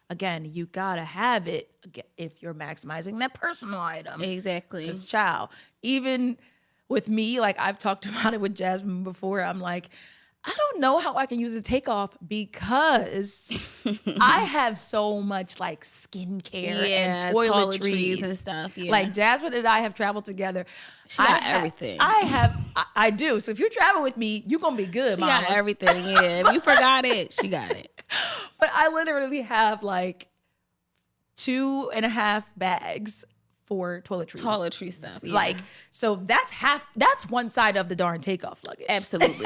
again, you gotta have it if you're maximizing that personal item. Exactly. Because child, even with me, like I've talked about it with Jasmine before, I'm like, I don't know how I can use the takeoff because I have so much like skincare and toiletries and stuff. Yeah. Like Jasmine and I have traveled together. She got everything. I do. So if you travel with me, you're going to be good, She mamas. got everything, yeah. If you forgot it, she got it. But I literally have like 2.5 bags for toiletry stuff. Yeah. Like, so that's one side of the darn takeoff luggage. Absolutely.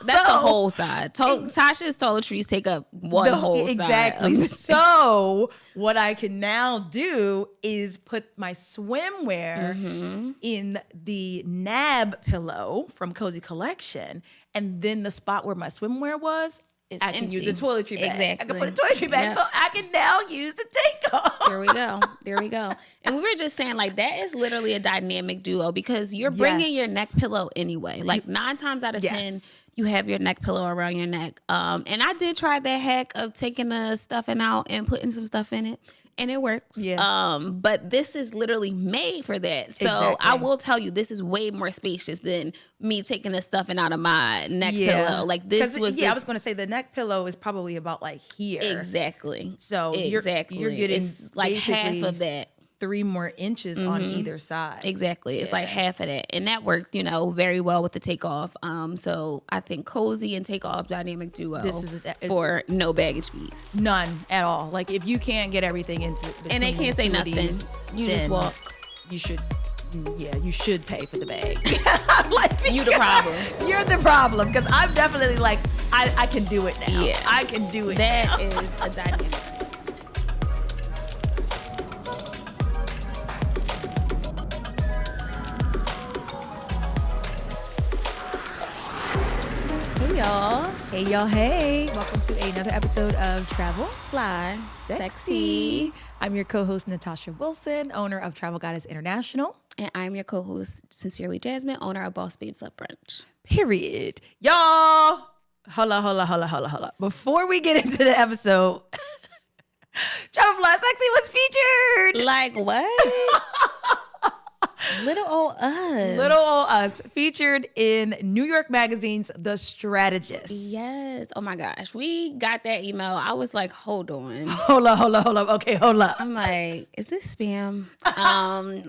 That's the whole side. Tasha's toiletries take up one whole side. Exactly. So what I can now do is put my swimwear in the nab pillow from Cozy Collection, and then the spot where my swimwear was, I can use a toiletry bag. Exactly. I can put a toiletry bag, so I can now use the takeoff. There we go. And we were just saying, like, that is literally a dynamic duo because you're bringing your neck pillow anyway. Like 9 times out of 10, you have your neck pillow around your neck. And I did try that hack of taking the stuffing out and putting some stuff in it. And it works. Yeah. But this is literally made for that. So I will tell you, this is way more spacious than me taking the stuffing out of my neck pillow. Like this was. I was going to say the neck pillow is probably about like here. Exactly. So you're getting it's like half of that. 3 more inches on either side. Exactly. It's like half of that. And that worked, very well with the takeoff. So I think Cozy and takeoff dynamic duo for no baggage fees. None at all. Like if you can't get everything into and they can't say nothing. You just walk. You should pay for the bag. You the problem. You're the problem because I'm definitely like, I can do it now. Yeah. I can do it now. That is a dynamic. Hey y'all, hey. Welcome to another episode of Travel, Fly, Sexy. I'm your co-host, Natasha Wilson, owner of Travel Goddess International. And I'm your co-host, Sincerely Jasmine, owner of Boss Babes Love Brunch. Period. Y'all, holla. Before we get into the episode, Travel Fly Sexy was featured. Like what? Little old us featured in New York Magazine's The Strategist. Yes. Oh my gosh. We got that email. I was like, hold on. Hold up. Okay, hold up. I'm like, is this spam?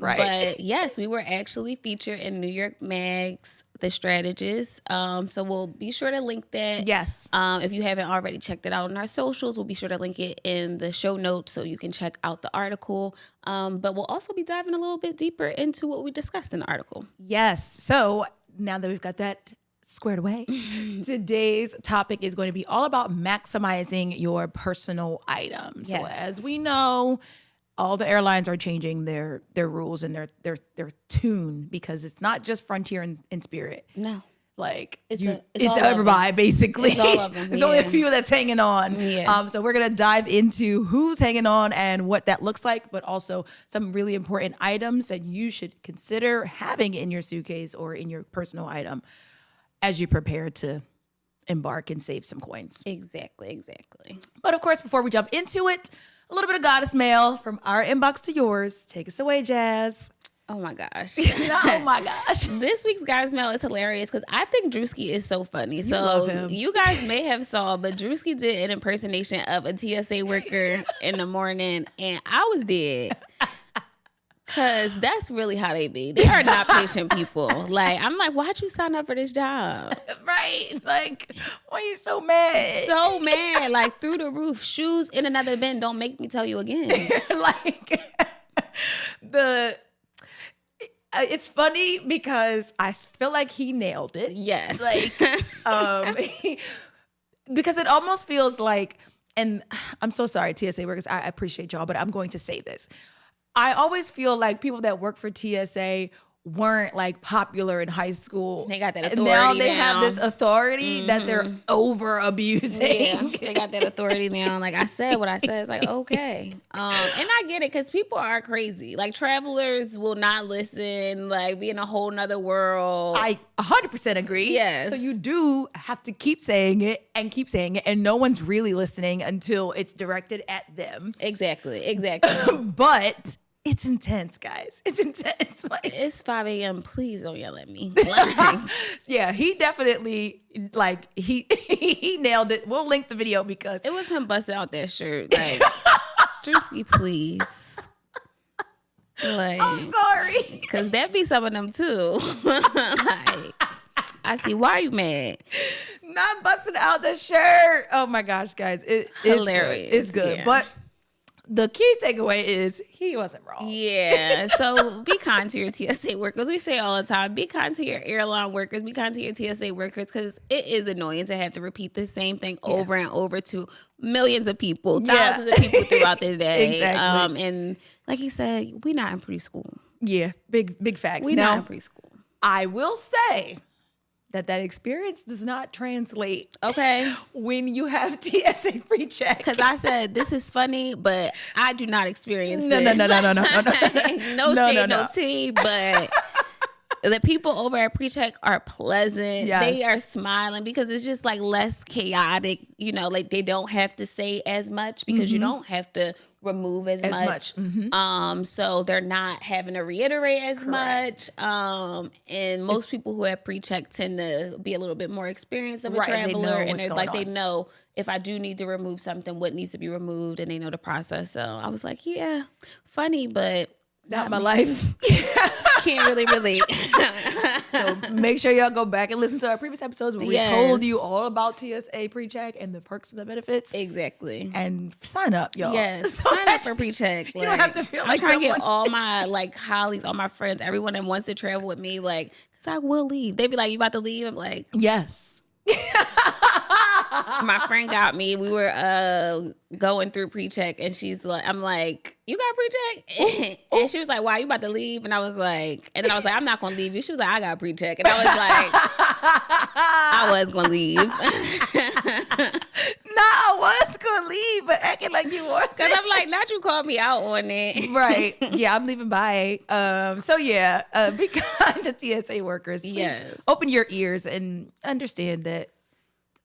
Right. But yes, we were actually featured in New York Mag's The Strategist. So we'll be sure to link that. Yes. If you haven't already checked it out on our socials, we'll be sure to link it in the show notes so you can check out the article. But we'll also be diving a little bit deeper into what we discussed in the article. Yes. So now that we've got that squared away, today's topic is going to be all about maximizing your personal items. Yes. So as we know, all the airlines are changing their rules and their tune because it's not just Frontier and Spirit. No. Like it's everybody basically. It's all of them. There's only a few that's hanging on. Yeah. So we're gonna dive into who's hanging on and what that looks like, but also some really important items that you should consider having in your suitcase or in your personal item as you prepare to embark and save some coins. Exactly. But of course, before we jump into it, a little bit of goddess mail from our inbox to yours. Take us away, Jazz. Oh my gosh. This week's Goddess Mail is hilarious because I think 𝗓𝒐𝒻 is so funny. You love him. You guys may have saw, but 𝗓𝒐𝒻 did an impersonation of a TSA worker in the morning, and I was dead. Because that's really how they be. They are not patient people. Like, I'm like, why'd you sign up for this job? Right. Like, why are you so mad? So mad. Like, through the roof. Shoes in another bin. Don't make me tell you again. Like, it's funny because I feel like he nailed it. Yes. Like, because it almost feels like, and I'm so sorry, TSA workers, I appreciate y'all, but I'm going to say this. I always feel like people that work for TSA weren't like popular in high school. They got that authority. Now they have this authority that they're over abusing. Yeah, they got that authority now. Like I said, what I said is like, okay. And I get it because people are crazy. Like travelers will not listen, like be in a whole nother world. I 100% agree. Yes. So you do have to keep saying it, and no one's really listening until it's directed at them. Exactly. But it's intense, guys. It's intense. Like, it's 5 a.m. Please don't yell at me. Yeah, he definitely, like, he nailed it. We'll link the video because it was him busting out that shirt. Like, Drewski, please. Like, I'm sorry. Because that be some of them too. Like, I see. Why are you mad? Not busting out the shirt. Oh my gosh, guys. It's hilarious. Good. It's good. Yeah. But the key takeaway is he wasn't wrong. Yeah. So be kind to your TSA workers. We say all the time, be kind to your airline workers, be kind to your TSA workers, because it is annoying to have to repeat the same thing over and over to millions of people, thousands of people throughout the day. Exactly. And like he said, we not in preschool. Yeah. Big facts. We not in preschool. I will say that experience does not translate. Okay. When you have TSA pre-check. Because I said, this is funny, but I do not experience No. this. No shade, no tea, but the people over at pre-check are pleasant. Yes. They are smiling because it's just like less chaotic. You know, like they don't have to say as much because you don't have to remove as much. So they're not having to reiterate as much. And most people who have pre-check tend to be a little bit more experienced of a traveler, and they're like, they know if I do need to remove something, what needs to be removed, and they know the process. So I was like, yeah, funny, but not my life. Can't really relate. So make sure y'all go back and listen to our previous episodes where we told you all about TSA pre-check and the perks and the benefits. Exactly. And sign up, y'all. Yes, sign up for pre-check. You don't have to feel like I'm trying to get all my like colleagues, all my friends, everyone that wants to travel with me, like, because I will leave. They be like, you about to leave? I'm like, yes. My friend got me. We were going through pre-check, and she's like, I'm like, you got pre-check? And she was like, why, you about to leave? And I was like, I'm not gonna leave you. She was like, I got pre-check. And I was like, I was gonna leave. I was gonna leave, but acting like you were. Because I'm like, not you called me out on it. Right. Yeah, I'm leaving by. So yeah, be kind to TSA workers. Please yes. Open your ears and understand that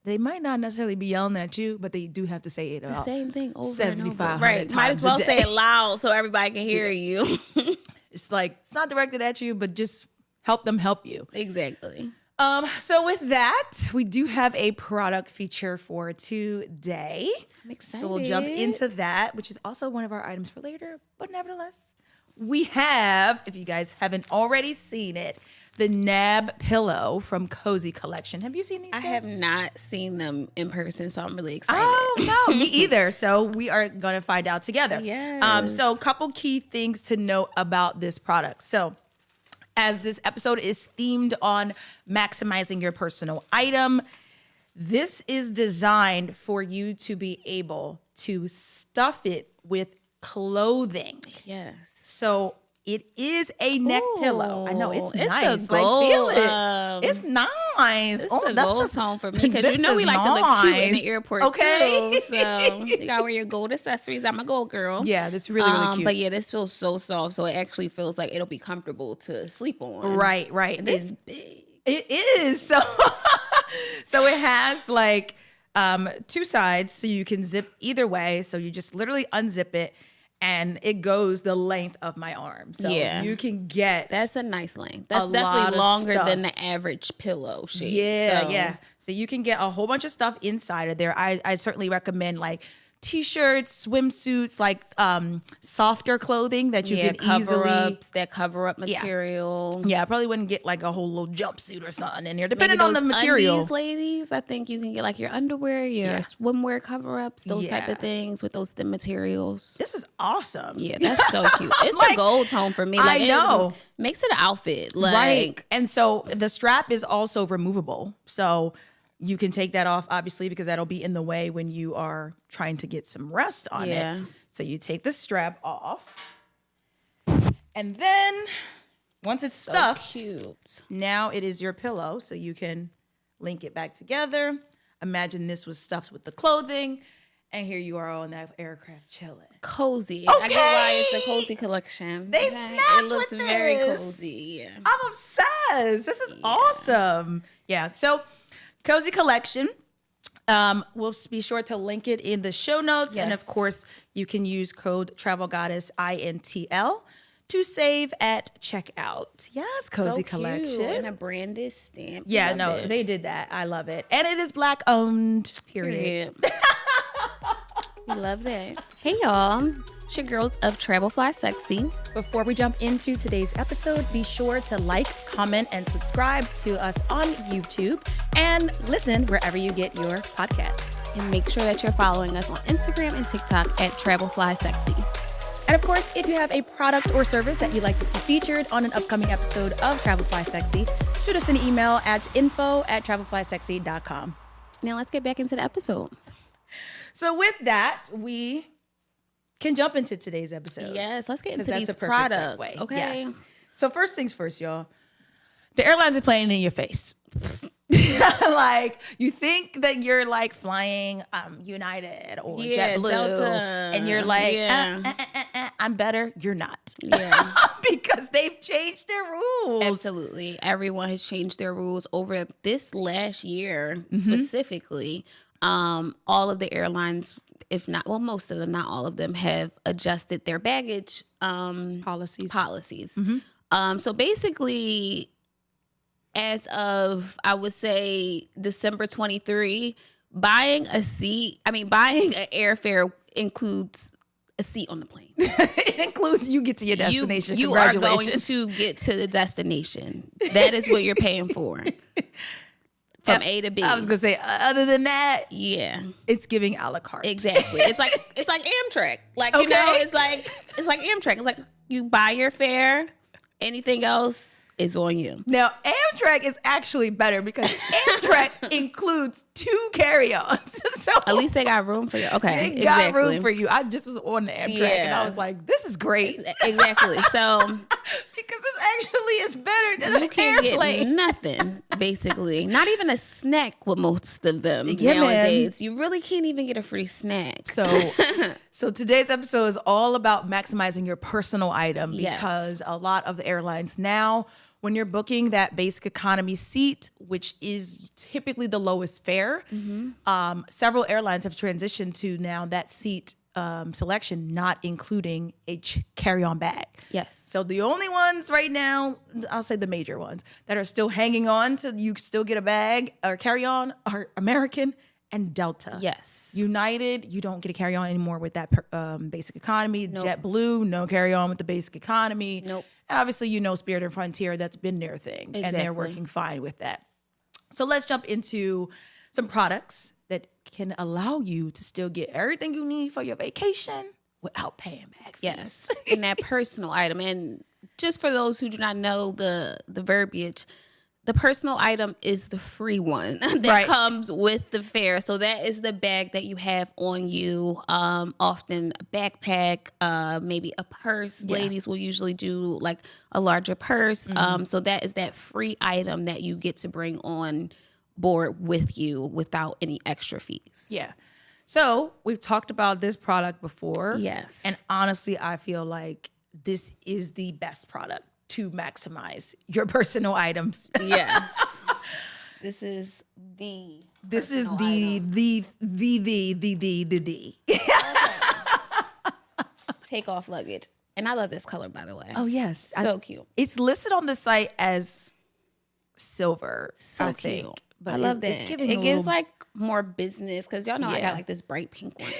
they might not necessarily be yelling at you, but they do have to say it the same thing over 7,500 right. Might as well say it loud so everybody can hear you. It's like, it's not directed at you, but just help them help you. Exactly. So with that, we do have a product feature for today. I'm excited. So we'll jump into that, which is also one of our items for later. But nevertheless, we have, if you guys haven't already seen it, the 𝗏𝒂𝒃 pillow from 𝗏𝒂𝒃 collection. Have you seen these guys? I have not seen them in person, so I'm really excited. Oh, no, me either. So we are going to find out together. Yes. So a couple key things to note about this product. So as this episode is themed on maximizing your personal item, this is designed for you to be able to stuff it with clothing. Yes. So it is a neck pillow. I know it's nice. The gold, like, feel it. It's nice. It's the gold tone for me because you know we like to look cute in the airport too. So you gotta wear your gold accessories. I'm a gold girl. Yeah, this is really cute. But yeah, this feels so soft, so it actually feels like it'll be comfortable to sleep on. Right. And it's big. It is. So it has like two sides, so you can zip either way. So you just literally unzip it, and it goes the length of my arm. So you can get... That's a nice length. That's definitely longer than the average pillow shape. Yeah. So you can get a whole bunch of stuff inside of there. I certainly recommend like t-shirts, swimsuits, like softer clothing that you can easily... that cover up material. Yeah, I probably wouldn't get like a whole little jumpsuit or something in there, depending on the material. Undies, ladies, I think you can get like your underwear, your swimwear cover-ups, those type of things with those thin materials. This is awesome. Yeah, that's so cute. It's like, the gold tone for me. Like, I know. It makes it an outfit. Like, right. And so the strap is also removable. So you can take that off, obviously, because that'll be in the way when you are trying to get some rest on it. So you take the strap off, and then Once it's so stuffed, cute. Now it is your pillow, so you can link it back together. Imagine this was stuffed with the clothing, and here you are on that aircraft chilling. Cozy. Okay. I get why it's the cozy collection. They snapped It looks with very this. cozy. Yeah. I'm obsessed. This is awesome. Yeah. So, cozy collection. We'll be sure to link it in the show notes, and of course, you can use code TravelGoddess INTL to save at checkout. Yes, cozy collection and a branded stamp. Yeah, no, they did that. I love it, and it is Black owned. Period. We love that. Hey y'all, it's your girls of 𝗕𝗏𝒁 𝑏𝒂𝒗𝒆𝒍. Before we jump into today's episode, be sure to like, comment, and subscribe to us on YouTube and listen wherever you get your podcasts. And make sure that you're following us on Instagram and TikTok at 𝗕𝗏𝒁. And of course, if you have a product or service that you'd like to see featured on an upcoming episode of 𝗕𝗏𝒁, shoot us an email at info@𝗕𝗏𝒁.com. Now let's get back into the episode. So with that, we can jump into today's episode. Yes, let's get into that's these a perfect products. segue. Okay. Yes. So first things first, y'all. The airlines are playing in your face. Like, you think that you're like flying United or JetBlue, Delta. and you're like, Yeah. I'm better. You're not. Yeah. Because they've changed their rules. Absolutely. Everyone has changed their rules over this last year specifically. All of the airlines, if not, well, most of them, not all of them, have adjusted their baggage Policies. So basically, as of, I would say, December 23, buying an airfare includes a seat on the plane. It includes you get to your destination. You are going to get to the destination. That is what you're paying for. From A to B. I was gonna say, other than that, yeah, it's giving a la carte. exactly. It's like Amtrak. Like, you know, it's like Amtrak. It's like you buy your fare. Anything else is on you. Now, Amtrak is actually better because Amtrak includes 2 carry-ons. So At least they got room for you. Okay, they got room for you. I just was on the Amtrak and I was like, this is great. Exactly. So because this actually is better than you an can't airplane. get nothing, basically. Not even a snack with most of them Yeah, nowadays. You really can't even get a free snack. So today's episode is all about maximizing your personal item Yes. because a lot of the airlines now, when you're booking that basic economy seat, which is typically the lowest fare, several airlines have transitioned to now that seat selection not including a carry-on bag. Yes. So the only ones right now, I'll say the major ones, that are still hanging on to you still get a bag or carry-on are American and Delta. Yes. United, you don't get a carry-on anymore with that basic economy. Nope. JetBlue, no carry-on with the basic economy. Nope. And obviously, you know, Spirit and Frontier, that's been their thing. And they're working fine with that. So let's jump into some products that can allow you to still get everything you need for your vacation without paying bag fees. Yes. And that personal item. And just for those who do not know the verbiage, the personal item is the free one that comes with the fare. So that is the bag that you have on you. Often a backpack, maybe a purse. Yeah. Ladies will usually do like a larger purse. So that is that free item that you get to bring on board with you without any extra fees. Yeah. So we've talked about this product before. Yes. And honestly, I feel like this is the best product to maximize your personal item. Yes. This is the take off luggage. And I love this color, by the way. Oh, yes. So cute. It's listed on the site as silver, I think. Cute. But I love that. It gives like more business because y'all know I got like this bright pink one.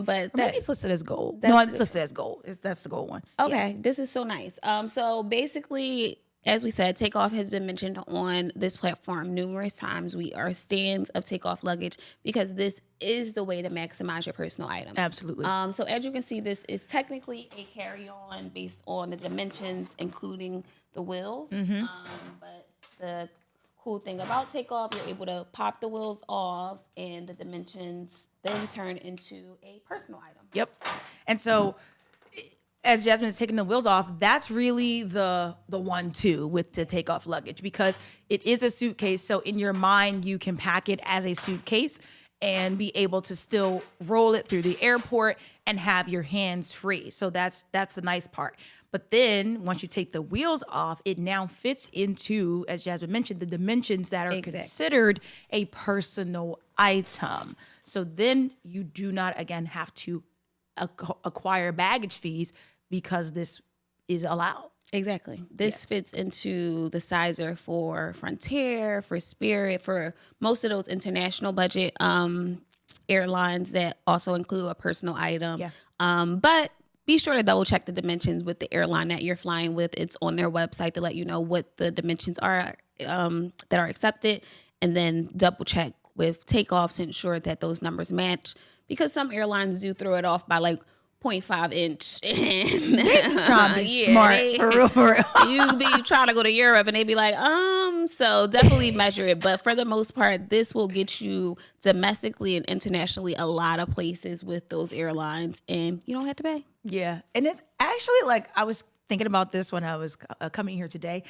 But maybe it's listed as gold. No, it's listed as gold. That's the gold one. Okay, this is so nice. So basically, as we said, Takeoff has been mentioned on this platform numerous times. We are stands of Takeoff luggage because this is the way to maximize your personal item. Absolutely. So as you can see, this is technically a carry-on based on the dimensions, including the wheels. But the cool thing about Takeoff, you're able to pop the wheels off and the dimensions then turn into a personal item. Yep. And so as Jasmine is taking the wheels off, that's really the 1-2 with the takeoff luggage, because it is a suitcase. So in your mind, you can pack it as a suitcase and be able to still roll it through the airport and have your hands free. So that's the nice part. But then once you take the wheels off, it now fits into, as Jasmine mentioned, the dimensions that are considered a personal item. So then you do not, again, have to acquire baggage fees because this is allowed. Exactly. This fits into the sizer for Frontier, for Spirit, for most of those international budget airlines that also include a personal item. Yeah. But be sure to double check the dimensions with the airline that you're flying with. It's on their website to let you know what the dimensions are that are accepted, and then double check with takeoffs to ensure that those numbers match, because some airlines do throw it off by like 0.5 inch. And they're just trying to be smart, for real. You be trying to go to Europe and they be like, so definitely measure it. But for the most part, this will get you domestically and internationally a lot of places with those airlines, and you don't have to pay. Yeah. And it's actually, like, I was thinking about this when I was coming here today.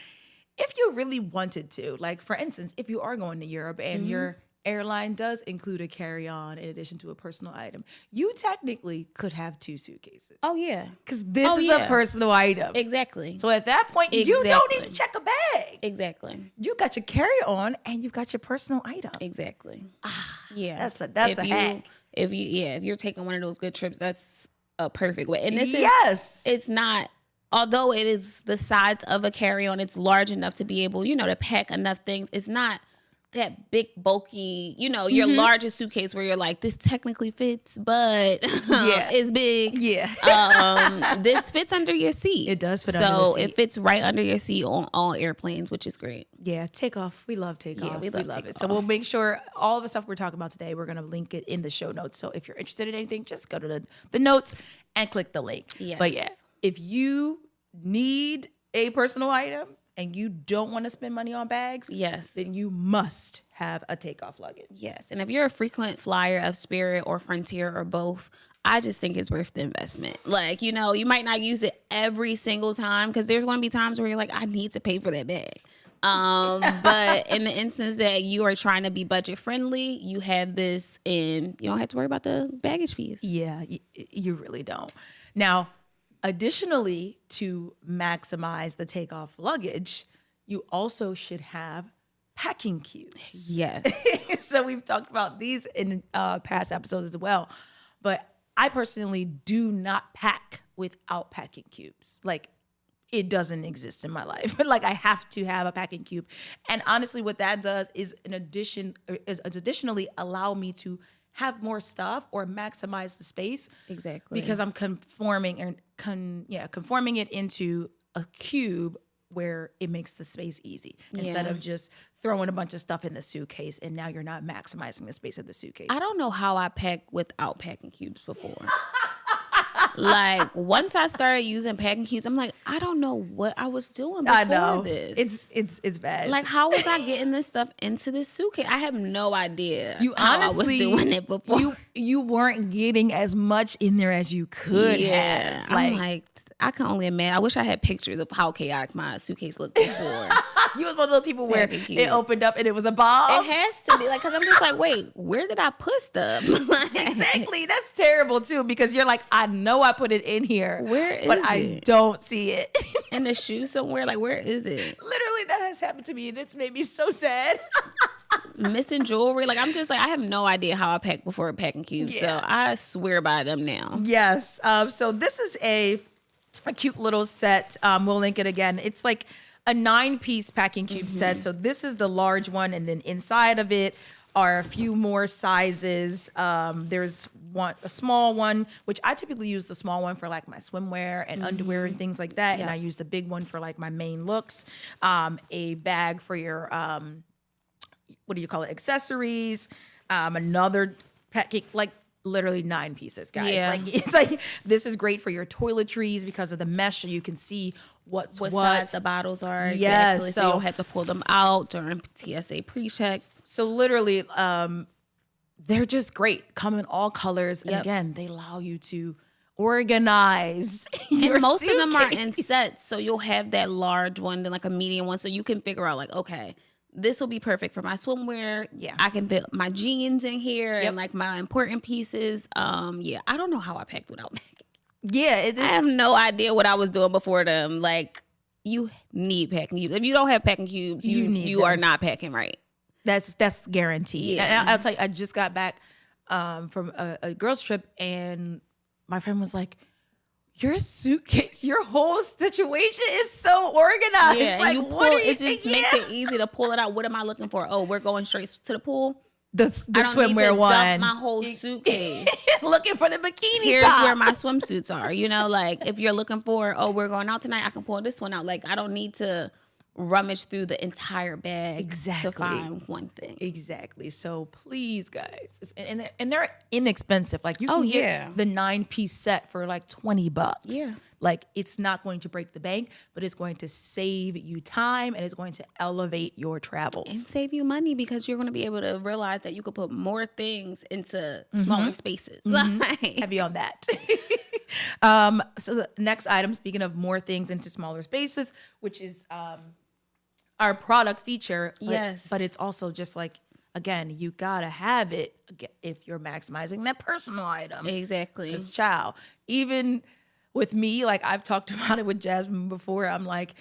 If you really wanted to, like, for instance, if you are going to Europe and your airline does include a carry-on in addition to a personal item, you technically could have 2 suitcases. Oh, yeah. Because this is a personal item. Exactly. So at that point, you don't need to check a bag. Exactly. You got your carry-on and you got your personal item. Exactly. Yeah. That's a hack. If you're taking one of those good trips, that's a perfect way. And this it's not, although it is the size of a carry-on, it's large enough to be able, to pack enough things. It's not that big, bulky, your largest suitcase where you're like, this technically fits, but it's big. Yeah. This fits under your seat. It does fit under the seat. So it fits right under your seat on all airplanes, which is great. Yeah, Takeoff. We love Takeoff. Yeah, we love it. So we'll make sure all of the stuff we're talking about today, we're going to link it in the show notes. So if you're interested in anything, just go to the notes and click the link. Yes. But yeah, if you need a personal item and you don't want to spend money on bags, then you must have a takeoff luggage. Yes. And if you're a frequent flyer of Spirit or Frontier or both, I just think it's worth the investment. Like, you might not use it every single time, because there's going to be times where you're like, I need to pay for that bag. But in the instance that you are trying to be budget friendly, you have this and you don't have to worry about the baggage fees. Yeah, you really don't. Now, additionally, to maximize the takeoff luggage, you also should have packing cubes. Yes. So we've talked about these in past episodes as well. But I personally do not pack without packing cubes. Like, it doesn't exist in my life. But like, I have to have a packing cube. And honestly, what that does is additionally allow me to have more stuff or maximize the space. Exactly. Because I'm conforming it into a cube where it makes the space easy instead of just throwing a bunch of stuff in the suitcase, and now you're not maximizing the space of the suitcase. I don't know how I pack without packing cubes before. Like, once I started using packing cubes, I'm like, I don't know what I was doing before this. It's bad. Like, how was I getting this stuff into this suitcase? I have no idea how I was doing it before. You weren't getting as much in there as you could have. I'm like, I can only imagine. I wish I had pictures of how chaotic my suitcase looked before. You was one of those people where it opened up and it was a bomb. It has to be, like, because I'm just like, wait, where did I put stuff? Exactly. That's terrible too, because you're like, I know I put it in here. Where is it? But I don't see it. In the shoe somewhere? Like, where is it? Literally, that has happened to me, and it's made me so sad. Missing jewelry. Like, I'm just like, I have no idea how I pack before packing cubes. So I swear by them now. Yes. So this is a cute little set. We'll link it again. It's like a 9-piece packing cube set. So this is the large one, and then inside of it are a few more sizes. There's a small one, which I typically use the small one for like my swimwear and underwear and things like that. And I use the big one for like my main looks. A bag for your, what do you call it? Accessories. Another packing, like, literally 9 pieces, guys. Yeah. Like, it's like, this is great for your toiletries because of the mesh, so you can see what size the bottles are. Yes, exactly. So you don't have to pull them out during TSA pre-check. So literally, they're just great. Come in all colors, and again, they allow you to organize your And most of them are in suitcase. sets, so you'll have that large one, then like a medium one, so you can figure out like, okay, this will be perfect for my swimwear. Yeah. I can put my jeans in here Yep. and like my important pieces. Yeah, I don't know how I packed without packing. Yeah, I have no idea what I was doing before them. Like, you need packing cubes. If you don't have packing cubes, you are not packing right. that's guaranteed. Yeah. And I'll tell you, I just got back from a girls trip, and my friend was like, your suitcase, your whole situation is so organized. Yeah, like, and you pull it just makes it easy to pull it out. What am I looking for? Oh, we're going straight to the pool. The I don't need swimwear to one. dump my whole suitcase. Looking for the bikini Here's top. where my swimsuits are. You know, like if you're looking for, oh, we're going out tonight, I can pull this one out. Like I don't need to rummage through the entire bag to find one thing. Exactly. So please, guys, and they're inexpensive. Like you can yeah. get the 9-piece set for like $20. Yeah. Like it's not going to break the bank, but it's going to save you time and it's going to elevate your travels. And save you money because you're going to be able to realize that you could put more things into smaller spaces. Heavy on that. So the next item, speaking of more things into smaller spaces, which is our product feature. Yes. But it's also just like, again, you got to have it if you're maximizing that personal item. Exactly. This child. Even with me, like I've talked about it with Jasmine before, I'm like,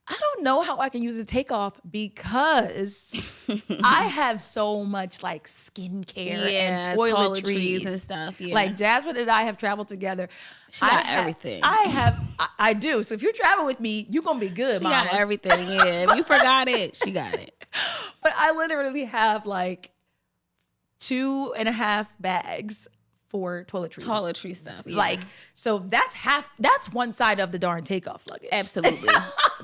I don't know how I can use a takeoff because I have so much like skincare and toiletries and stuff. Yeah. Like Jasmine and I have traveled together. She got everything. I do. So if you travel with me, you're going to be good, She got everything. Yeah. If you forgot it, she got it. But I literally have like 2.5 bags for toiletry stuff. Yeah. Like, so that's one side of the darn takeoff luggage. Absolutely.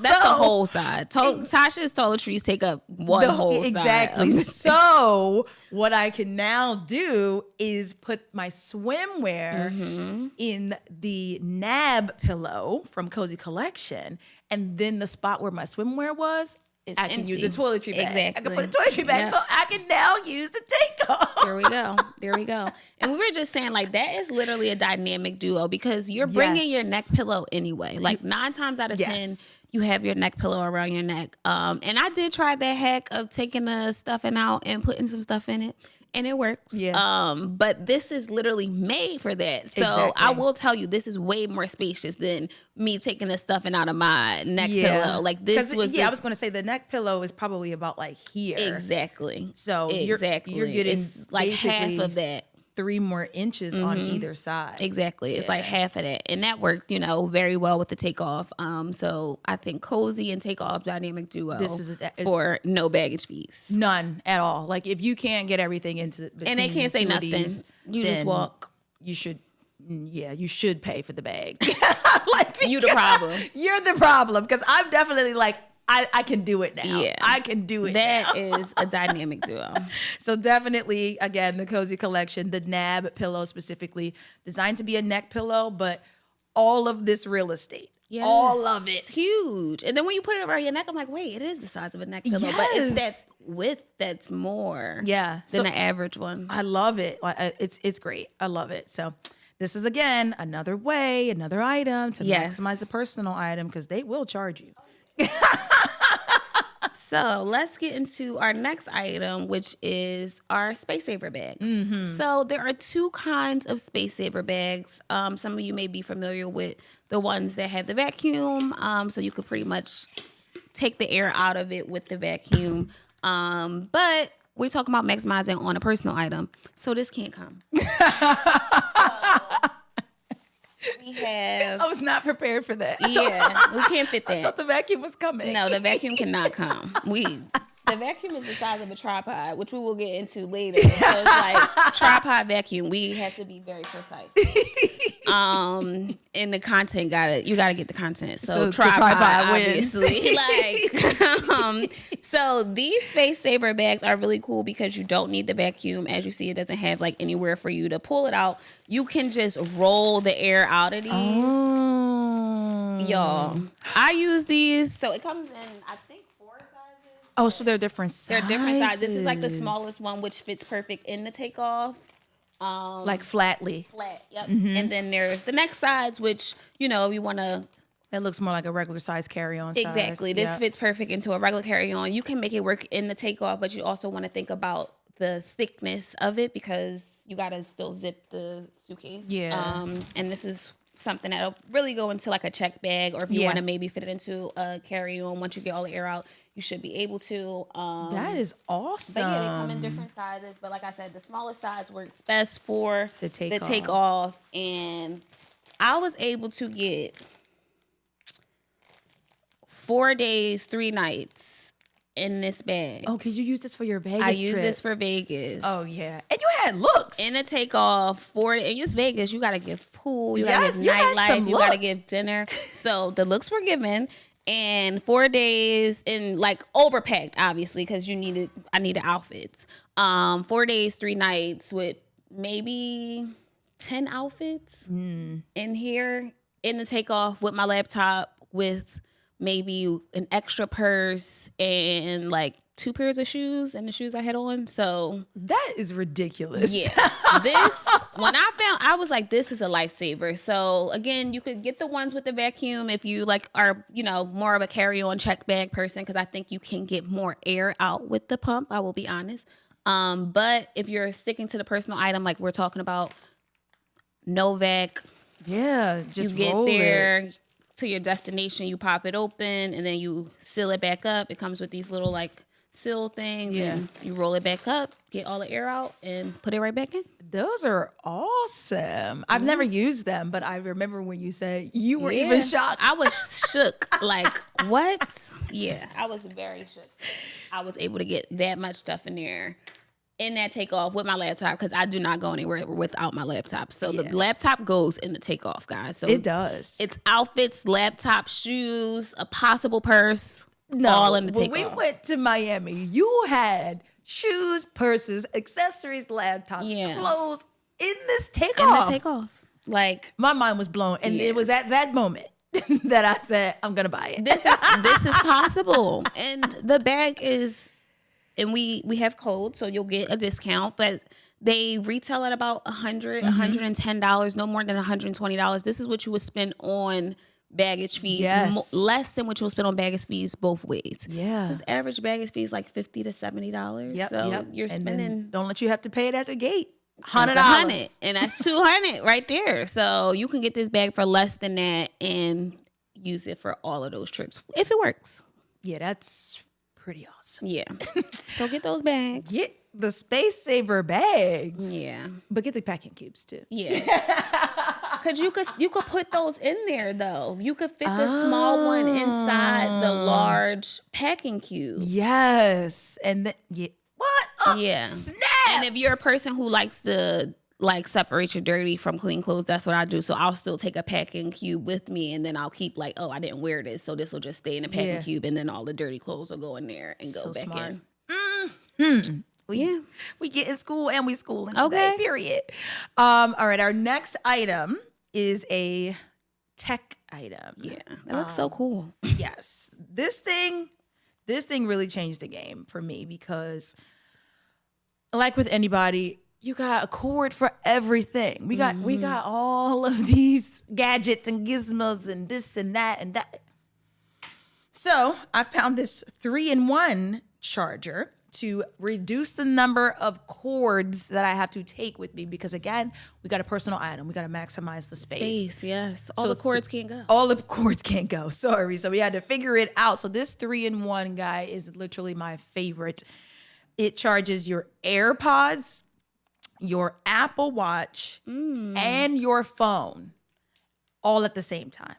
That's the whole side. Tasha's toiletries take up one whole side. Exactly. So what I can now do is put my swimwear in the 𝗏𝗏 pillow from Cozy Collection, and then the spot where my swimwear was, I can use a toiletry bag. Exactly. I can put a toiletry bag, so I can now use the takeoff. There we go. There we go. And we were just saying, like, that is literally a dynamic duo because you're bringing your neck pillow anyway. Like 9 times out of 10, you have your neck pillow around your neck. And I did try that hack of taking the stuffing out and putting some stuff in it. And it works. Yeah. But this is literally made for that. So I will tell you, this is way more spacious than me taking the stuffing out of my neck pillow. Like this was. I was going to say the neck pillow is probably about like here. Exactly. So you're getting it's like half of that. 3 more inches on either side. Exactly. It's like half of that. And that worked, very well with the takeoff. So I think Cozy and takeoff dynamic duo for no baggage fees. None at all. Like if you can't get everything into and they can't say nothing. You just walk. You should pay for the bag. You the problem. You're the problem. Because I'm definitely like, I can do it now. Yeah. I can do it now. That is a dynamic duo. So definitely, again, the Cozy Collection, the 𝗏𝗏 pillow specifically, designed to be a neck pillow, but all of this real estate. Yes. All of it. It's huge. And then when you put it around your neck, I'm like, wait, it is the size of a neck pillow. Yes. But it's that width that's more than the average one. I love it. It's great. I love it. So this is, again, another item to maximize the personal item because they will charge you. So let's get into our next item, which is our space saver bags. So there are 2 kinds of space saver bags. Some of you may be familiar with the ones that have the vacuum. So you could pretty much take the air out of it with the vacuum. But we're talking about maximizing on a personal item. So this can't come. I was not prepared for that. Yeah, we can't fit that. I thought the vacuum was coming. No, the vacuum cannot come. The vacuum is the size of a tripod, which we will get into later. So it's like tripod vacuum. We have to be very precise. And the content you gotta get the content. So tripod obviously. So these space saver bags are really cool because you don't need the vacuum. As you see, it doesn't have like anywhere for you to pull it out. You can just roll the air out of these. Y'all, I use these. So it comes in, I think, 4 sizes. Oh, so they're different sizes. They're different sizes. This is like the smallest one, which fits perfect in the takeoff. Like flatly. Flat, yep. And then there's the next size, which, you know, you want to... It looks more like a regular size carry-on size. Exactly. This fits perfect into a regular carry-on. You can make it work in the takeoff, but you also want to think about the thickness of it because you got to still zip the suitcase. Yeah. And this is something that'll really go into like a check bag, or if you want to maybe fit it into a carry-on once you get all the air out, you should be able to. That is awesome. But yeah, they come in different sizes. But like I said, the smallest size works best for the takeoff. And I was able to get 4 days, 3 nights in this bag. Oh, because you use this for your Vegas I use trip. this for Vegas. Oh, yeah. And you had looks. In a takeoff, and it's Vegas, you got to give pool, you got to give nightlife, you got to give dinner. So the looks were given. And 4 days and like overpacked, obviously, because I needed outfits. 4 days, 3 nights with maybe 10 outfits in here in the takeoff with my laptop, with maybe an extra purse and like 2 pairs of shoes and the shoes I had on. So that is ridiculous. Yeah. When I was like, this is a lifesaver. So again, you could get the ones with the vacuum if you like are, you know, more of a carry-on check bag person, because I think you can get more air out with the pump, I will be honest. But if you're sticking to the personal item, like we're talking about, no vac. Yeah, just you get there to your destination, you pop it open, and then you seal it back up. It comes with these little like seal things, and you roll it back up, get all the air out, and put it right back in. Those are awesome. I've never used them, but I remember when you said you were even shocked. I was shook. Like, what? Yeah, I was very shook. I was able to get that much stuff in there in that takeoff with my laptop, because I do not go anywhere without my laptop. So the laptop goes in the takeoff, guys. So it does. It's outfits, laptop, shoes, a possible purse. All in the takeoff. When we went to Miami, you had shoes, purses, accessories, laptops, clothes in this takeoff. In the takeoff. Like, my mind was blown. And it was at that moment that I said, I'm going to buy it. This is possible. And the bag is, and we have codes, so you'll get a discount, but they retail at about $100, $110, no more than $120. This is what you would spend on baggage fees, less than what you'll spend on baggage fees both ways. Yeah, because average baggage fee is like $50 to $70. So you're spending. Don't let you have to pay it at the gate. $100, and that's $200 right there. So you can get this bag for less than that and use it for all of those trips if it works. Yeah, that's pretty awesome. Yeah, so get those bags. Get the Space Saver bags. Yeah, but get the packing cubes too. Yeah. Cause you could put those in there though. You could fit the small one inside the large packing cube. Yes, and what? Oh, snap! And if you're a person who likes to like separate your dirty from clean clothes, that's what I do. So I'll still take a packing cube with me, and then I'll keep like, oh, I didn't wear this, so this will just stay in the packing cube, and then all the dirty clothes will go in there and go back in. We get in school and we schooling today, period. All right, our next item is a tech item. Yeah, that looks so cool. Yes, this thing really changed the game for me, because like with anybody, you got a cord for everything. We got all of these gadgets and gizmos and this and that and that. So I found this 3-in-1 charger to reduce the number of cords that I have to take with me, because again, we got a personal item. We got to maximize the space. Yes. All the cords can't go. All the cords can't go. Sorry. So we had to figure it out. So this 3-in-1 guy is literally my favorite. It charges your AirPods, your Apple Watch, and your phone all at the same time.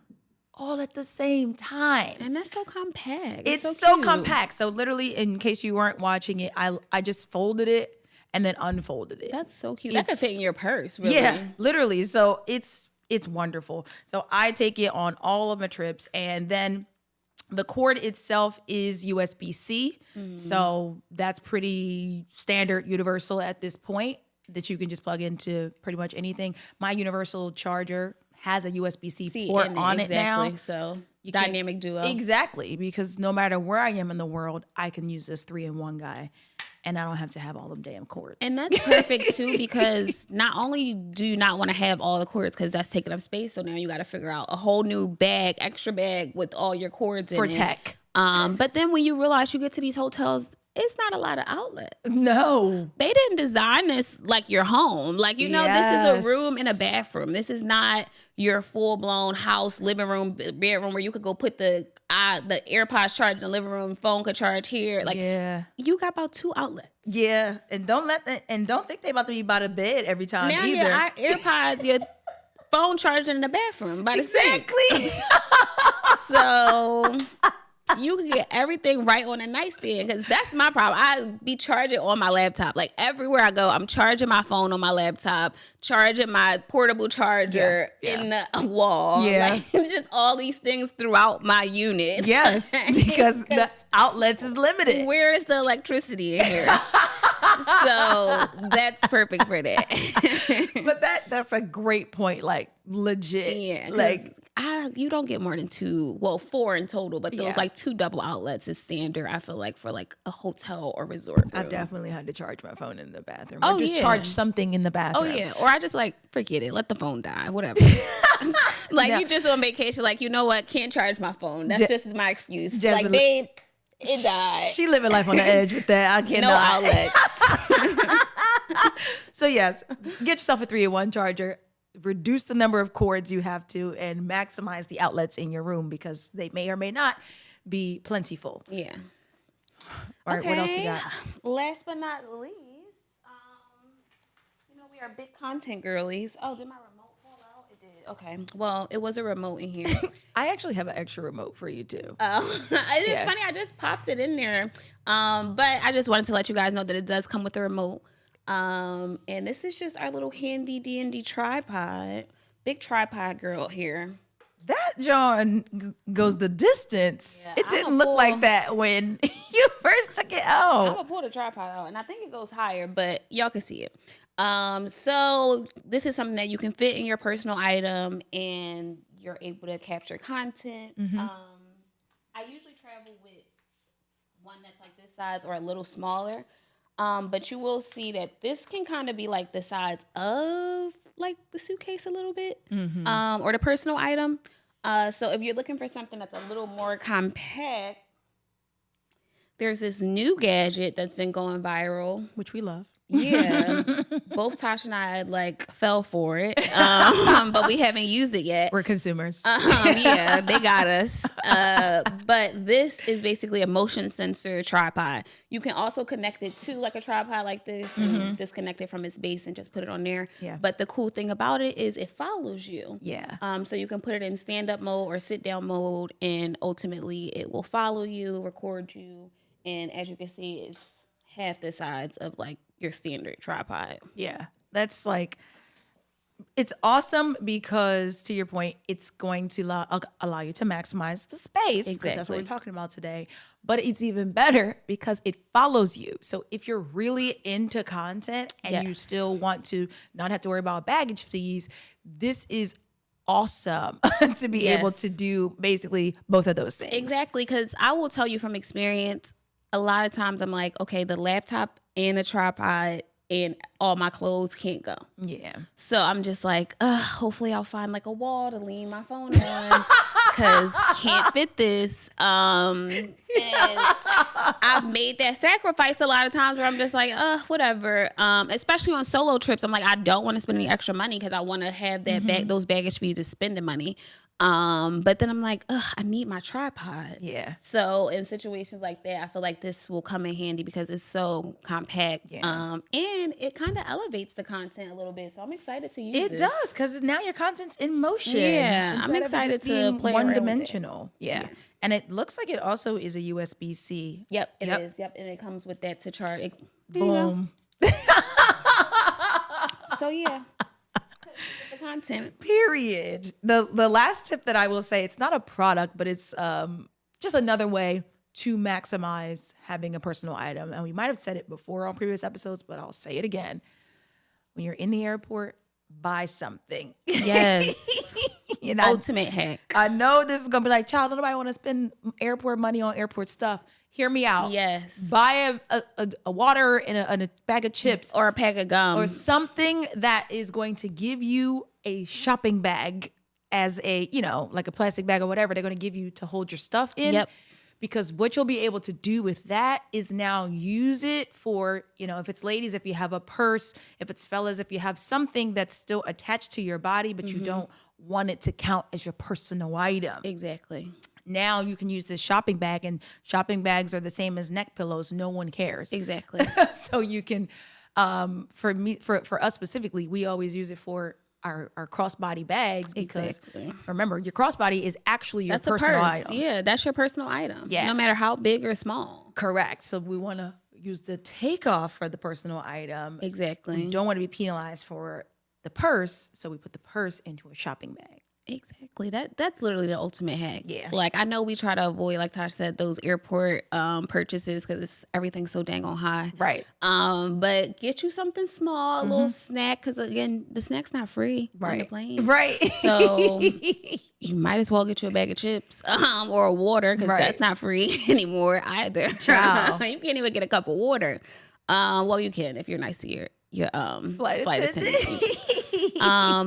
All at the same time. And that's so compact. It's so compact. So literally, in case you weren't watching it, I just folded it and then unfolded it. That's so cute. That could fit in your purse, really. Yeah, literally. So it's wonderful. So I take it on all of my trips, and then the cord itself is USB-C. So that's pretty standard, universal at this point, that you can just plug into pretty much anything. My universal charger has a USB-C port on it now. So dynamic duo. Exactly, because no matter where I am in the world, I can use this 3-in-1 guy. and I don't have to have all them damn cords. And that's perfect too, because not only do you not want to have all the cords because that's taking up space, so now you got to figure out a whole new bag, extra bag with all your cords in it. For tech. But then when you realize you get to these hotels, it's not a lot of outlets. No. They didn't design this like your home. Like, you know, this is a room and a bathroom. This is not your full-blown house, living room, bedroom where you could go put the AirPods charge in the living room, phone could charge here. Like, you got about 2 outlets. Yeah. And don't think they about to be by the bed every time now either. Now your AirPods, your phone charged in the bathroom by the sink. So you can get everything right on a nightstand, because that's my problem. I be charging on my laptop. Like, everywhere I go, I'm charging my phone on my laptop, charging my portable charger in the wall. Yeah. Like, it's just all these things throughout my unit. Yes, because the outlets is limited. Where is the electricity in here? So that's perfect for that. But that's a great point. Like, legit. Yeah. Like, you don't get more than 4 in total, but those like 2 double outlets is standard, I feel like, for like a hotel or resort room. I've definitely had to charge my phone in the bathroom. Or just charge something in the bathroom. Oh, yeah. Or I just like, forget it. Let the phone die. Whatever. Like, you just on vacation, like, you know what? Can't charge my phone. That's just my excuse. Like, babe, it died. She living life on the edge with that. I can't. No outlets. So, yes, get yourself a 3-in-1 charger. Reduce the number of cords you have to, and maximize the outlets in your room, because they may or may not be plentiful. Yeah. All right, what else we got? Last but not least, we are big content girlies. Oh, did my remote fall out? It did. Okay. Well, it was a remote in here. I actually have an extra remote for you too. It's funny. I just popped it in there. But I just wanted to let you guys know that it does come with a remote. And this is just our little handy D&D tripod. Big tripod girl here. That John goes the distance. Yeah, it didn't look like that when you first took it out. I'm gonna pull the tripod out, and I think it goes higher, but y'all can see it. So this is something that you can fit in your personal item, and you're able to capture content. Mm-hmm. I usually travel with one that's like this size or a little smaller. But you will see that this can kind of be like the size of like the suitcase a little bit, or the personal item. So if you're looking for something that's a little more compact, there's this new gadget that's been going viral, which we love. Yeah, both Tasha and I like fell for it, but we haven't used it yet. We're consumers. Yeah, they got us. But this is basically a motion sensor tripod. You can also connect it to like a tripod like this, and disconnect it from its base and just put it on there. Yeah. But the cool thing about it is it follows you. Yeah. So you can put it in stand-up mode or sit-down mode, and ultimately it will follow you, record you, and as you can see, it's half the size of like your standard tripod. Yeah. That's like, it's awesome because, to your point, it's going to allow you to maximize the space. Exactly. That's what we're talking about today. But it's even better because it follows you. So if you're really into content and you still want to not have to worry about baggage fees, this is awesome to be able to do basically both of those things. Exactly. Because I will tell you from experience, a lot of times I'm like, okay, the laptop and the tripod and all my clothes can't go. Yeah. So I'm just like, hopefully I'll find like a wall to lean my phone on, because can't fit this. And I've made that sacrifice a lot of times where I'm just like, whatever. Especially on solo trips, I'm like, I don't want to spend any extra money because I want to have that those baggage fees of spending money. But then I'm like, I need my tripod. Yeah. So in situations like that, I feel like this will come in handy because it's so compact. Yeah. And it kind of elevates the content a little bit. So I'm excited to use it. It does, because now your content's in motion. Yeah. I'm excited to play one-dimensional. Yeah. And it looks like it also is a USB-C. Yep, it is. Yep, and it comes with that to charge. Boom. So yeah. The content. Period. The last tip that I will say, it's not a product, but it's just another way to maximize having a personal item. And we might have said it before on previous episodes, but I'll say it again. When you're in the airport, buy something. Yes. Ultimate hack. I know this is gonna be like, child, nobody want to spend airport money on airport stuff. hear me out. Yes. Buy a water and a bag of chips. Or a pack of gum. Or something that is going to give you a shopping bag as a, like a plastic bag or whatever they're going to give you to hold your stuff in. Yep. Because what you'll be able to do with that is now use it for, if it's ladies, if you have a purse, if it's fellas, if you have something that's still attached to your body, but you don't want it to count as your personal item. Exactly. Now you can use this shopping bag, and shopping bags are the same as neck pillows. No one cares. Exactly. So you can, for us specifically, we always use it for our crossbody bags because remember, your crossbody is actually your personal item. Yeah, that's your personal item. Yeah. No matter how big or small. Correct. So we want to use the takeoff for the personal item. Exactly. We don't want to be penalized for the purse, so we put the purse into a shopping bag. Exactly. That's literally the ultimate hack. Yeah. Like, I know we try to avoid, like Tosh said, those airport purchases because everything's so dang on high. Right. But get you something small, a little snack, because again, the snack's not free on the plane. Right. So you might as well get you a bag of chips or a water because that's not free anymore either. Wow. You can't even get a cup of water. Well, you can if you're nice to your flight attendant.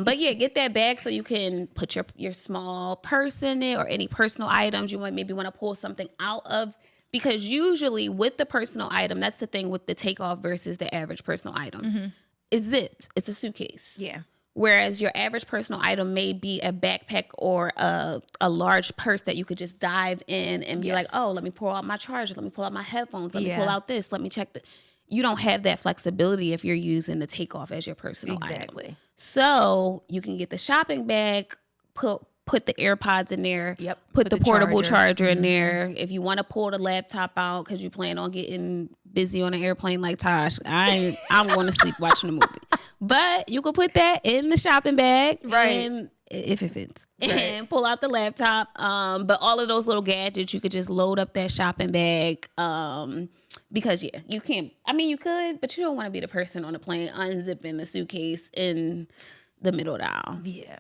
But yeah, get that bag so you can put your small purse in it or any personal items you might maybe want to pull something out of, because usually with the personal item, that's the thing with the takeoff versus the average personal item. It's zipped. It's a suitcase. Yeah. Whereas your average personal item may be a backpack or a large purse that you could just dive in and be like, oh, let me pull out my charger. Let me pull out my headphones. Let me pull out this. Let me check the... You don't have that flexibility if you're using the takeoff as your personal item. So you can get the shopping bag, put the AirPods in there, put the portable charger in there. If you want to pull the laptop out because you plan on getting busy on an airplane like Tosh, I'm going to sleep watching a movie. But you can put that in the shopping bag, and if it fits, and pull out the laptop. But all of those little gadgets, you could just load up that shopping bag. Because you can't. I mean, you could, but you don't want to be the person on the plane unzipping the suitcase in the middle of the aisle. Yeah,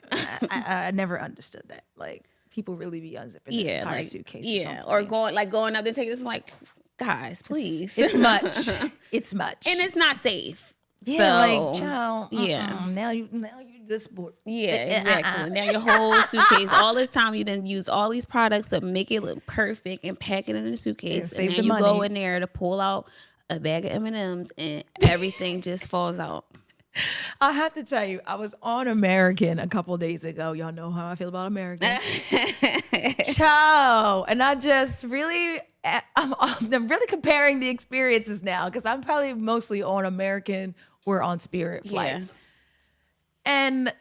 I never understood that. Like, people really be unzipping the entire suitcase. Yeah, or going up and taking this. Like, guys, please, it's much. It's much, and it's not safe. Yeah, so, like, child. Now you this board. Yeah, exactly. Now your whole suitcase, all this time you didn't use all these products to make it look perfect and pack it in a suitcase, and now you go in there to pull out a bag of M&Ms and everything just falls out. I have to tell you, I was on American a couple of days ago. Y'all know how I feel about American. Ciao. And I just really, I'm really comparing the experiences now because I'm probably mostly on American or on Spirit flights. Yeah. And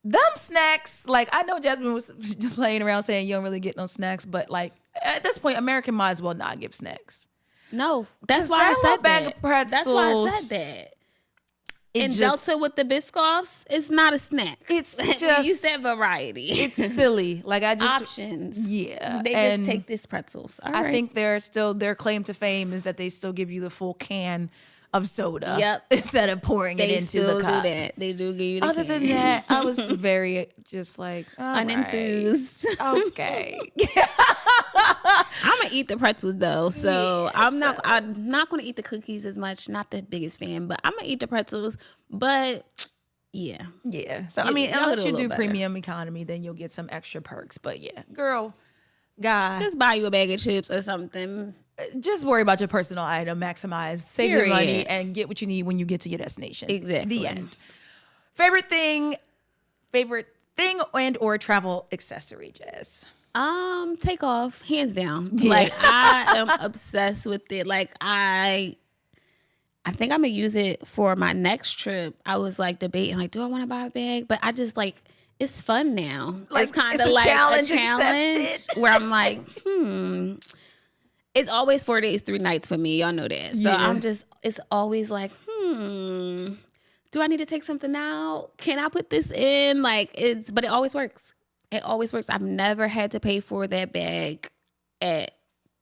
them snacks, like, I know Jasmine was playing around saying you don't really get no snacks, but like at this point, American might as well not give snacks. No, that's why I said bag of pretzels. That's why I said that. And Delta with the Biscoffs, it's not a snack. It's just you said variety. It's silly. Like, I just options. Yeah, they just take this pretzels. I think they're still their claim to fame is that they still give you the full can of soda. Yep. Instead of pouring it into the cup. They do give you the Other than that, I was very just like unenthused. Right. Okay. I'm gonna eat the pretzels though, so I'm not gonna eat the cookies as much. Not the biggest fan, but I'm gonna eat the pretzels. But yeah. So I mean, unless you do premium economy, then you'll get some extra perks. But yeah, girl, guy, just buy you a bag of chips or something. Just worry about your personal item, maximize, save your money, and get what you need when you get to your destination. Exactly. The end. Favorite thing and or travel accessory, Jess? Take off, hands down. Yeah. Like, I am obsessed with it. Like, I think I'm gonna use it for my next trip. I was like debating, like, do I want to buy a bag? But I just like, it's fun now. Like, it's kind of like a challenge where I'm like, It's always 4 days, 3 nights for me. Y'all know that. So it's always like, do I need to take something out? Can I put this in? But it always works. It always works. I've never had to pay for that bag at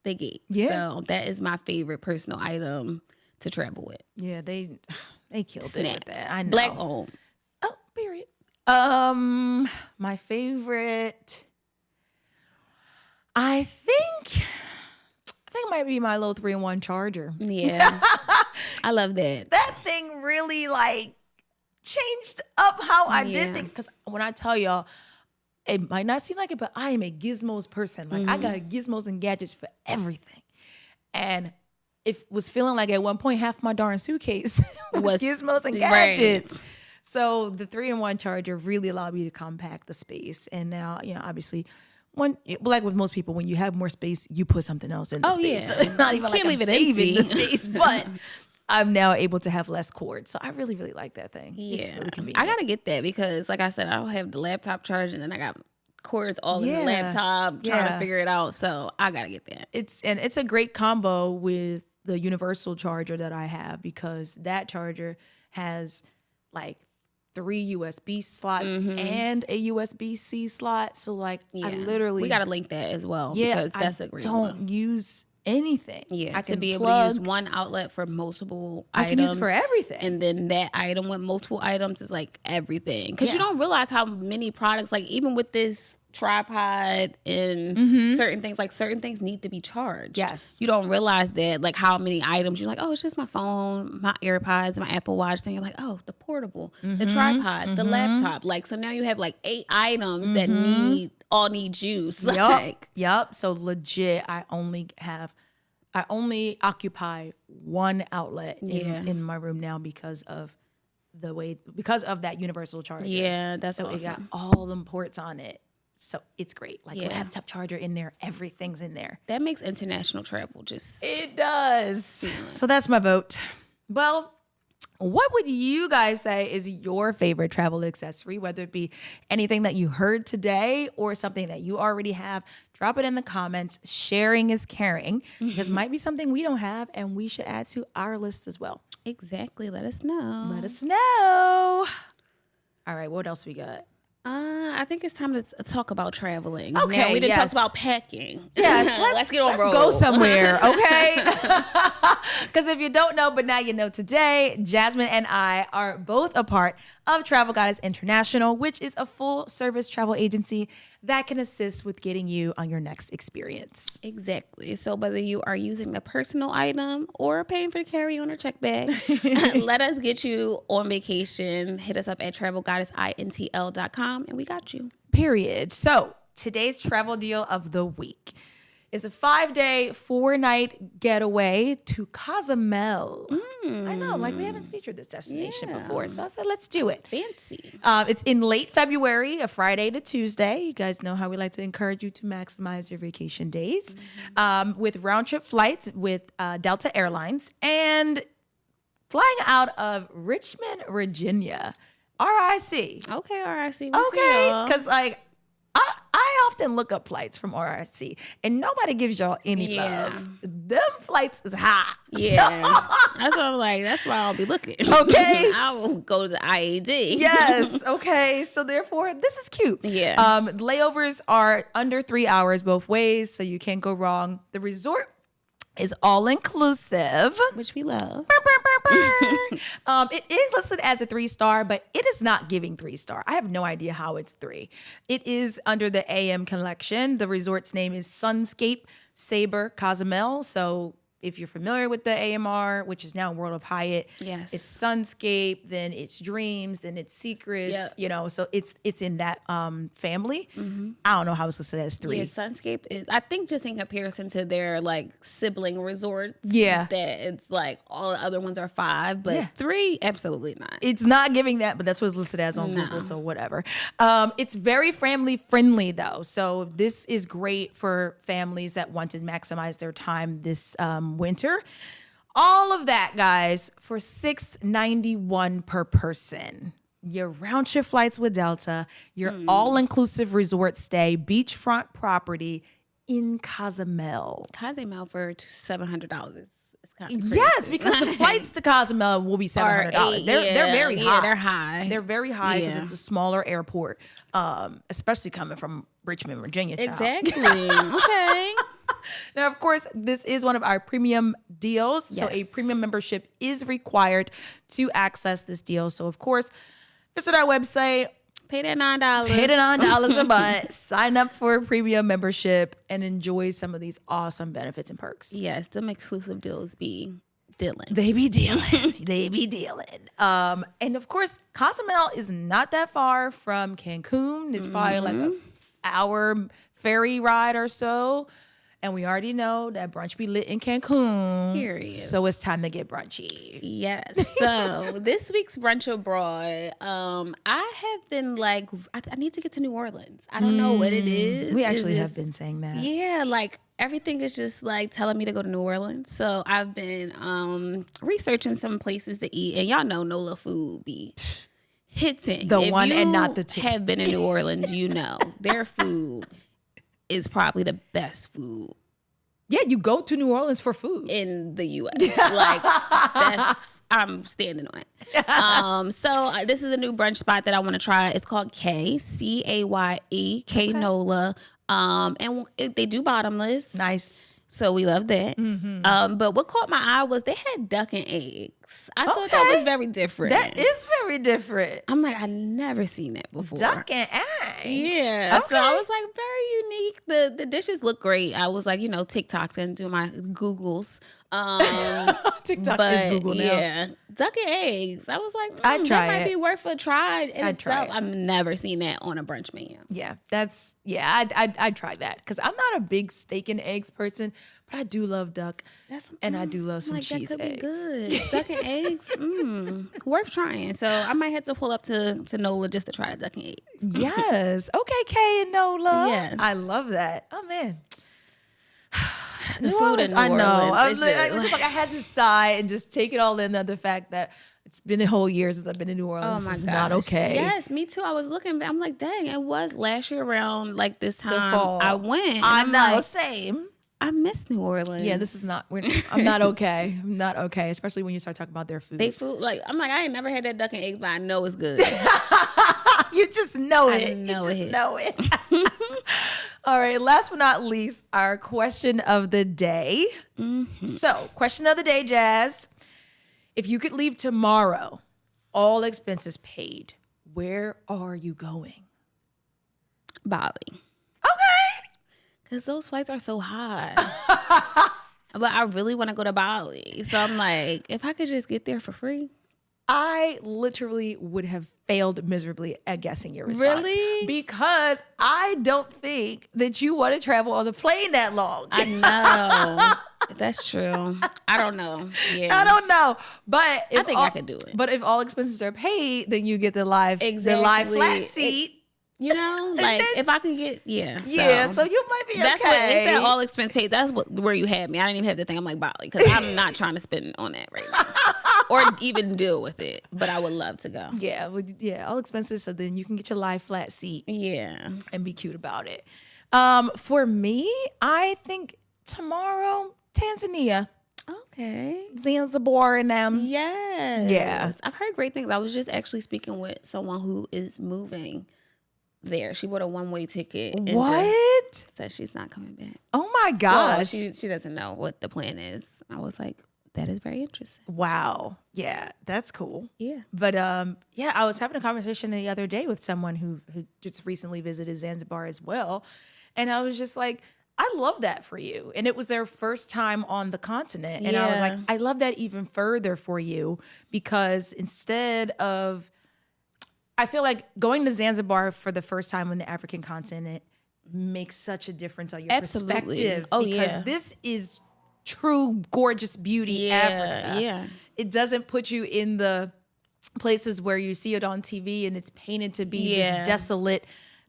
the gate. Yeah. So that is my favorite personal item to travel with. Yeah, they killed it with that. I know. Black owned. Oh, period. My favorite, I think I think it might be my little 3-in-1 charger. Yeah. I love that. That thing really like changed up how I did things. Because when I tell y'all, it might not seem like it, but I am a gizmos person. Like I got gizmos and gadgets for everything. And it was feeling like at one point half my darn suitcase was gizmos and gadgets. Right. So the 3-in-1 charger really allowed me to compact the space. And now, obviously, like with most people, when you have more space, you put something else in the space. Yeah. So it's not even like I'm saving the space, but I'm now able to have less cords. So I really, really like that thing. Yeah. It's really convenient. I got to get that because, like I said, I don't have the laptop charged, and then I got cords all in the laptop trying to figure it out. So I got to get that. It's a great combo with the universal charger that I have, because that charger has like 3 USB slots and a USB-C slot. So like I literally... We got to link that as well because that's a great one. I don't use anything. Yeah, I can be able to use one outlet for multiple items. I can use it for everything. And then that item with multiple items is like everything. Because you don't realize how many products, like even with this tripod and certain things need to be charged. Yes. You don't realize that, like how many items you're like, oh, it's just my phone, my AirPods, my Apple Watch. Then you're like, oh, the portable, the tripod, the laptop. Like, so now you have like 8 items that all need juice. Yep. So legit, I only occupy one outlet in my room now because of that universal charger. Yeah, that's so awesome. It got all them ports on it. So it's great. Like laptop charger in there, everything's in there. That makes international travel It does. Seamless. So that's my vote. Well, what would you guys say is your favorite travel accessory, whether it be anything that you heard today or something that you already have? Drop it in the comments. Sharing is caring, because it might be something we don't have and we should add to our list as well. Exactly. Let us know. All right, what else we got? I think it's time to talk about traveling. Okay, now, we didn't talk about packing. Yes, let's get on roll. Go somewhere, okay? Because if you don't know, but now you know today, Jasmine and I are both a part of Travel Goddess International, which is a full-service travel agency that can assist with getting you on your next experience. Exactly. So whether you are using the personal item or paying for the carry-on or check bag, let us get you on vacation. Hit us up at travelgoddessintl.com and we got you. Period. So today's travel deal of the week is a 5-day, 4-night getaway to Cozumel. I know, like we haven't featured this destination before, so I said, let's do it. Fancy. It's in late February, a Friday to Tuesday. You guys know how we like to encourage you to maximize your vacation days, with round-trip flights with Delta Airlines and flying out of Richmond, Virginia. RIC. Okay, RIC. Okay, because like, I often look up flights from RIC and nobody gives y'all any love. Them flights is high. Yeah. That's what I'm like. That's why I'll be looking. Okay. I will go to the IAD. Yes. Okay. So therefore, this is cute. Yeah. Layovers are under 3 hours both ways, so you can't go wrong. The resort is all inclusive, which we love. It is listed as a 3-star, but it is not giving 3-star. I have no idea how it's 3. It is under the AM collection. The resort's name is Sunscape Sabre Cozumel. So if you're familiar with the AMR, which is now World of Hyatt, yes, it's Sunscape, then it's Dreams, then it's Secrets, so it's in that family. I don't know how it's listed as 3. Yeah, Sunscape is, I think, just in comparison to their like sibling resorts, that it's like all the other ones are 5, but 3, absolutely not. It's not giving that, but that's what it's listed as on Google, so whatever. It's very family friendly though, so this is great for families that want to maximize their time this winter. All of that, guys, for $691 per person. Your round trip flights with Delta, your all-inclusive resort stay, beachfront property in Cozumel. Cozumel for $700. It's kind of crazy. Yes, because the flights to Cozumel will be $700. They're very high. Yeah, they're high. They're very high because it's a smaller airport, especially coming from Richmond, Virginia. Child. Exactly. Okay. Now, of course, this is one of our premium deals. Yes. So a premium membership is required to access this deal. So, of course, visit our website, Pay that $9. Pay the $9 a month. Sign up for a premium membership and enjoy some of these awesome benefits and perks. Yes, them exclusive deals be dealing. They be dealing. They be dealing. And of course, Cozumel is not that far from Cancun. It's probably like an hour ferry ride or so. And we already know that brunch be lit in Cancun. Period. So it's time to get brunchy. Yes. So this week's brunch abroad, I have been like, I need to get to New Orleans. I don't know what it is. We actually have been saying that. Yeah, like everything is just like telling me to go to New Orleans. So I've been researching some places to eat, and y'all know NOLA food be hitting. The one and not the two. Have been in New Orleans, you know their food is probably the best food. Yeah, you go to New Orleans for food in the U.S. Like I'm standing on it. So this is a new brunch spot that I want to try. It's called CAYE, K NOLA. And they do bottomless. Nice. So we love that. But what caught my eye was they had duck and eggs. I thought that was very different. That is very different. I'm like, I never seen that before. Duck and eggs. Yeah. Okay. So I was like, very unique. The dishes look great. I was like, TikToks and do my Googles. TikTok is Google now. Yeah. Duck and eggs. I was like, I'd try that might be worth a try in I'd itself. try it. I've never seen that on a brunch menu. Yeah, I'd try that because I'm not a big steak and eggs person, but I do love duck, and I do love some cheese that could eggs. Be good. Duck and eggs, worth trying. So I might have to pull up to NOLA just to try the duck and eggs. Yes. Okay, Kay and NOLA. Yes. I love that. Oh man. The food in New I know. Orleans, I had to sigh and just take it all in. The fact that it's been a whole year since I've been in New Orleans. Oh my This is gosh. not okay. Yes, me too. I was looking, I'm like, dang, it was last year around like this time fall. I went. I I'm know. like, Same. I miss New Orleans. Yeah, this is not. I'm not okay. I'm not okay, especially when you start talking about their food. They food like I'm like I ain't never had that duck and eggs, but I know it's good. You just know it. I know you just it. know it. All right. Last but not least, our question of the day. So, question of the day, Jazz. If you could leave tomorrow, all expenses paid, where are you going? Bali. Okay. Because those flights are so high. But I really want to go to Bali. So I'm like, if I could just get there for free. I literally would have failed miserably at guessing your response. Really? Because I don't think that you want to travel on a plane that long. I know. That's true. I don't know. Yeah. I don't know. But if I think I could do it. But if all expenses are paid, then you get the live flat seat. Like if I can get so you might be that's okay. What it's that all expense paid. That's where you had me. I didn't even have to think. I'm like Bali because I'm not trying to spend on that right now or even deal with it. But I would love to go. Yeah, all expenses. So then you can get your live flat seat. Yeah, and be cute about it. For me, I think tomorrow Tanzania. Okay. Zanzibar and them. Yes. Yeah. I've heard great things. I was just actually speaking with someone who is moving there. She bought a one-way ticket. And what? just said she's not coming back. Oh my gosh. Well, she doesn't know what the plan is. I was like, that is very interesting. Wow. Yeah, that's cool. Yeah. But I was having a conversation the other day with someone who just recently visited Zanzibar as well. And I was just like, I love that for you. And it was their first time on the continent. And I was like, I love that even further for you because instead of, I feel like going to Zanzibar for the first time on the African continent makes such a difference on your perspective. Oh, because this is true, gorgeous beauty Africa. Yeah. It doesn't put you in the places where you see it on TV and it's painted to be this desolate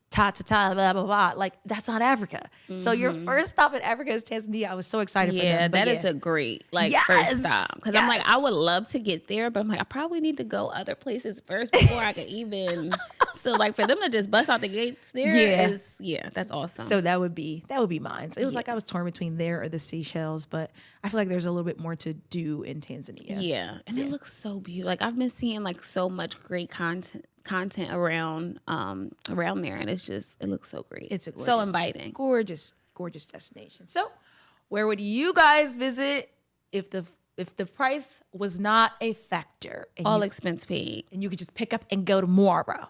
blah, blah, blah. Like, that's not Africa. So your first stop in Africa is Tanzania. I was so excited for them. Yeah, that is a great, first stop. Because I'm like, I would love to get there, but I'm like, I probably need to go other places first before I could even. So, like, for them to just bust out the gates there is, that's awesome. So that would be mine. So it was like I was torn between there or the Seychelles, but I feel like there's a little bit more to do in Tanzania. Yeah, and it looks so beautiful. Like, I've been seeing, like, so much great content around there, and it looks so great. It's so inviting, gorgeous destination. So where would you guys visit if the price was not a factor? All expense paid, and you could just pick up and go tomorrow?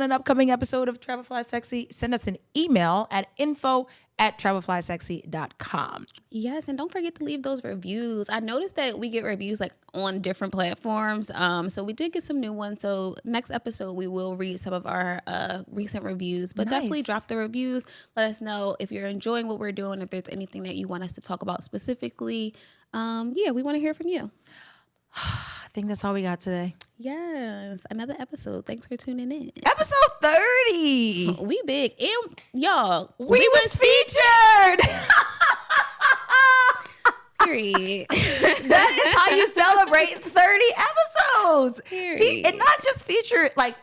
on an upcoming episode of Travel Fly Sexy, send us an email at info@travelflysexy.com. Yes, and don't forget to leave those reviews. I noticed that we get reviews like on different platforms. So we did get some new ones. So next episode, we will read some of our recent reviews. But definitely drop the reviews. Let us know if you're enjoying what we're doing, if there's anything that you want us to talk about specifically. We want to hear from you. I think that's all we got today. Yes, another episode. Thanks for tuning in. Episode 30. We big. And y'all, we was featured. Period. That is how you celebrate 30 episodes. Period. And not just featured, like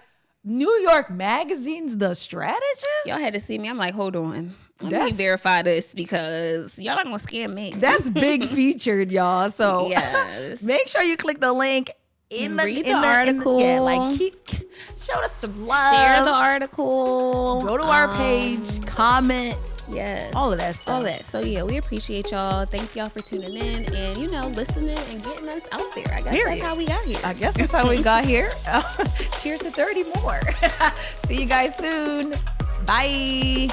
New York Magazine's The Strategist. Y'all had to see me. I'm like, hold on. Let me verify this because y'all not gonna scam me. That's big featured, y'all. So yes. Make sure you click the link in the article. Show us some love. Share the article. Go to our page. Comment. Yes. All of that stuff. All that. So we appreciate y'all. Thank y'all for tuning in and listening and getting us out there. I guess that's how we got here. Cheers to 30 more. See you guys soon. Bye.